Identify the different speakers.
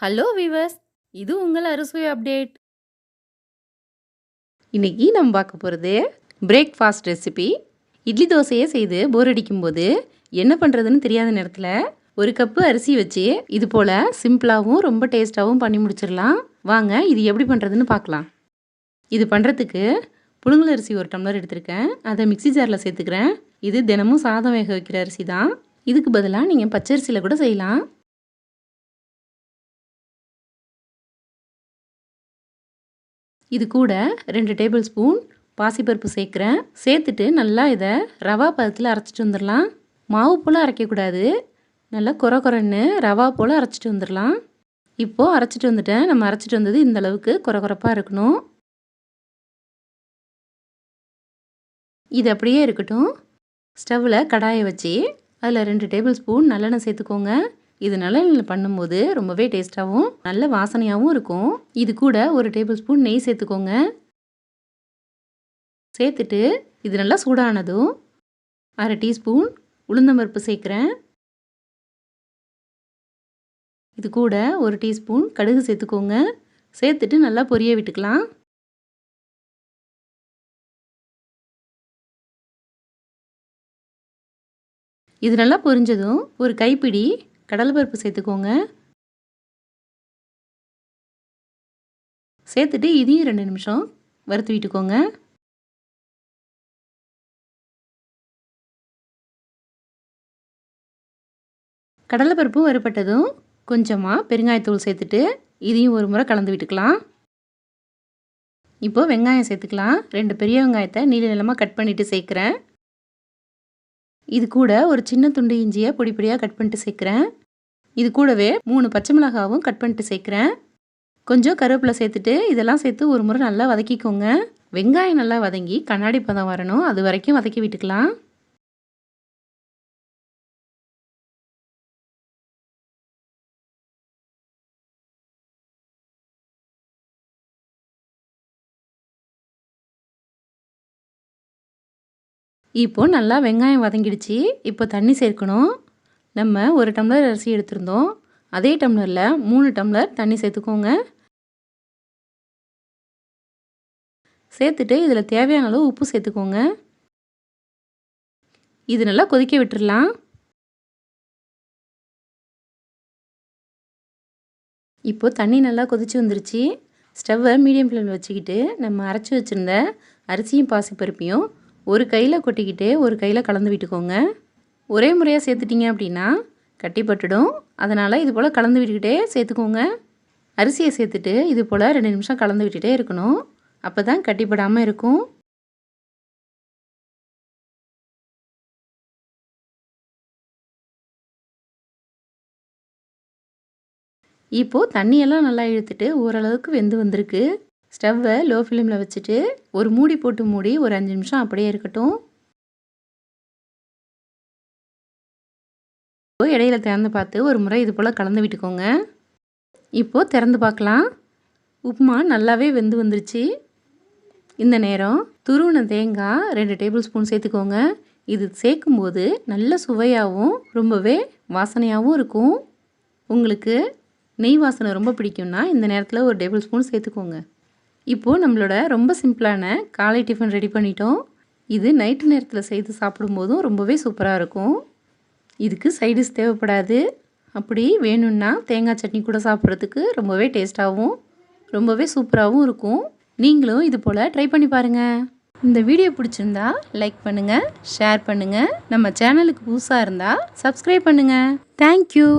Speaker 1: Hello viewers, இது உங்கள் அறுசுவை அப்டேட். இன்னைக்கு நம்ம பார்க்க போகிறது பிரேக்ஃபாஸ்ட் ரெசிபி. இட்லி தோசையே செய்து போர் அடிக்கும்போது என்ன பண்ணுறதுன்னு தெரியாத நேரத்தில் ஒரு கப்பு அரிசி வச்சு இது போல் சிம்பிளாகவும் ரொம்ப டேஸ்ட்டாகவும் பண்ணி முடிச்சிடலாம். வாங்க இது எப்படி பண்ணுறதுன்னு பார்க்கலாம். இது பண்ணுறதுக்கு புழுங்கல் அரிசி 1 டம்ளர் எடுத்திருக்கேன். அதை மிக்ஸி ஜாரில் சேர்த்துக்கிறேன். இது தினமும் சாதம் வேக வைக்கிற அரிசி தான். இதுக்கு பதிலாக நீங்கள் பச்சரிசியில் கூட செய்யலாம். இது கூட 2 டேபிள் ஸ்பூன் பாசிப்பருப்பு சேர்க்குறேன். சேர்த்துட்டு நல்லா இதை ரவா பதத்தில் அரைச்சிட்டு வந்துடலாம். மாவு போல் அரைக்கக்கூடாது, நல்லா கொரன்னு ரவா போல் அரைச்சிட்டு வந்துடலாம். இப்போது அரைச்சிட்டு வந்துட்டேன். நம்ம அரைச்சிட்டு வந்தது இந்த அளவுக்கு கொரப்பாக இருக்கணும். இது அப்படியே இருக்கட்டும். ஸ்டவ்வில் கடாயை வச்சு அதில் 2 டேபிள் ஸ்பூன் நல்லெண்ணெய் சேர்த்துக்கோங்க. இது நல்லெண்ணெயில் பண்ணும்போது ரொம்பவே டேஸ்ட்டாகவும் நல்ல வாசனையாகவும் இருக்கும். இது கூட 1 டேபிள் ஸ்பூன் நெய் சேர்த்துக்கோங்க. சேர்த்துட்டு இது நல்லா சூடானதும் 1/2 டீஸ்பூன் உளுந்தம்பருப்பு சேர்க்குறேன். இது கூட 1 டீஸ்பூன் கடுகு சேர்த்துக்கோங்க. சேர்த்துட்டு நல்லா பொரிய விட்டுக்கலாம். இது நல்லா பொரிஞ்சதும் ஒரு கைப்பிடி கடலைப்பருப்பு சேர்த்துக்கோங்க. சேர்த்துட்டு இதையும் 2 நிமிஷம் வறுத்து விட்டுக்கோங்க. கடலைப்பருப்பும் வறுபட்டதும் கொஞ்சமாக பெருங்காயத்தூள் சேர்த்துட்டு இதையும் ஒரு முறை கலந்து விட்டுக்கலாம். இப்போது வெங்காயம் சேர்த்துக்கலாம். 2 பெரிய வெங்காயத்தை நீளமாக கட் பண்ணிவிட்டு சேர்க்குறேன். இது கூட ஒரு சின்ன துண்டு இஞ்சியை பொடி பொடியாக கட் பண்ணிட்டு சேர்க்குறேன். இது கூடவே 3 பச்சை மிளகாவும் கட் பண்ணிட்டு சேர்க்குறேன். கொஞ்சம் கருவேப்பிலை சேர்த்துட்டு இதெல்லாம் சேர்த்து ஒரு முறை நல்லா வதக்கிக்கோங்க. வெங்காயம் நல்லா வதங்கி கண்ணாடி பதம் வரணும், அது வரைக்கும் வதக்கி விட்டுக்கலாம். இப்போது நல்லா வெங்காயம் வதங்கிடுச்சு. இப்போ தண்ணி சேர்க்கணும். நம்ம 1 டம்ளர் அரிசி எடுத்திருந்தோம். அதே டம்ளரில் 3 டம்ளர் தண்ணி சேர்த்துக்கோங்க. சேர்த்துட்டு இதில் தேவையான அளவு உப்பு சேர்த்துக்கோங்க. இது நல்லா கொதிக்க விட்டுடலாம். இப்போது தண்ணி நல்லா கொதிச்சு வந்துருச்சு. ஸ்டவ்வை மீடியம் ஃப்ளேமில் வச்சுக்கிட்டு நம்ம அரைச்சி வச்சுருந்த அரிசியும் பாசிப்பருப்பையும் ஒரு கையில் கொட்டிக்கிட்டு ஒரு கையில் கலந்து விட்டுக்கோங்க. ஒரே முறையாக சேர்த்துட்டிங்க அப்படின்னா கட்டிப்பட்டுடும். அதனால் இது போல் கலந்து விட்டுக்கிட்டே சேர்த்துக்கோங்க. அரிசியை சேர்த்துட்டு இது போல் 2 நிமிஷம் கலந்து விட்டுட்டே இருக்கணும். அப்போ தான் கட்டிப்படாமல் இருக்கும். இப்போது தண்ணியெல்லாம் நல்லா இழுத்துட்டு ஓரளவுக்கு வெந்து வந்திருக்கு. ஸ்டவ்வை லோ ஃப்ளேமில் வச்சுட்டு ஒரு மூடி போட்டு மூடி ஒரு 5 நிமிஷம் அப்படியே இருக்கட்டும். இடையில திறந்து பார்த்து ஒரு முறை இது போல் கலந்து விட்டுக்கோங்க. இப்போது திறந்து பார்க்கலாம். உப்புமா நல்லாவே வெந்து வந்துருச்சு. இந்த நேரம் துருவின தேங்காய் 2 டேபிள் ஸ்பூன் சேர்த்துக்கோங்க. இது சேர்க்கும்போது நல்ல சுவையாகவும் ரொம்பவே வாசனையாகவும் இருக்கும். உங்களுக்கு நெய் வாசனை ரொம்ப பிடிக்கும்னா இந்த நேரத்தில் 1 டேபிள் ஸ்பூன் சேர்த்துக்கோங்க. இப்போது நம்மளோட ரொம்ப சிம்பிளான காலை டிஃபன் ரெடி பண்ணிட்டோம். இது நைட்டு நேரத்தில் செய்து சாப்பிடும்போதும் ரொம்பவே சூப்பராக இருக்கும். இதுக்கு சைடிஷ் தேவைப்படாது. அப்படி வேணும்னா தேங்காய் சட்னி கூட சாப்பிட்றதுக்கு ரொம்பவே டேஸ்ட்டாகவும் ரொம்பவே சூப்பராகவும் இருக்கும். நீங்களும் இது போல் ட்ரை பண்ணி பாருங்கள். இந்த வீடியோ பிடிச்சிருந்தா லைக் பண்ணுங்கள், ஷேர் பண்ணுங்கள். நம்ம சேனலுக்கு புதுசாக இருந்தால் சப்ஸ்கிரைப் பண்ணுங்கள். தேங்க்யூ.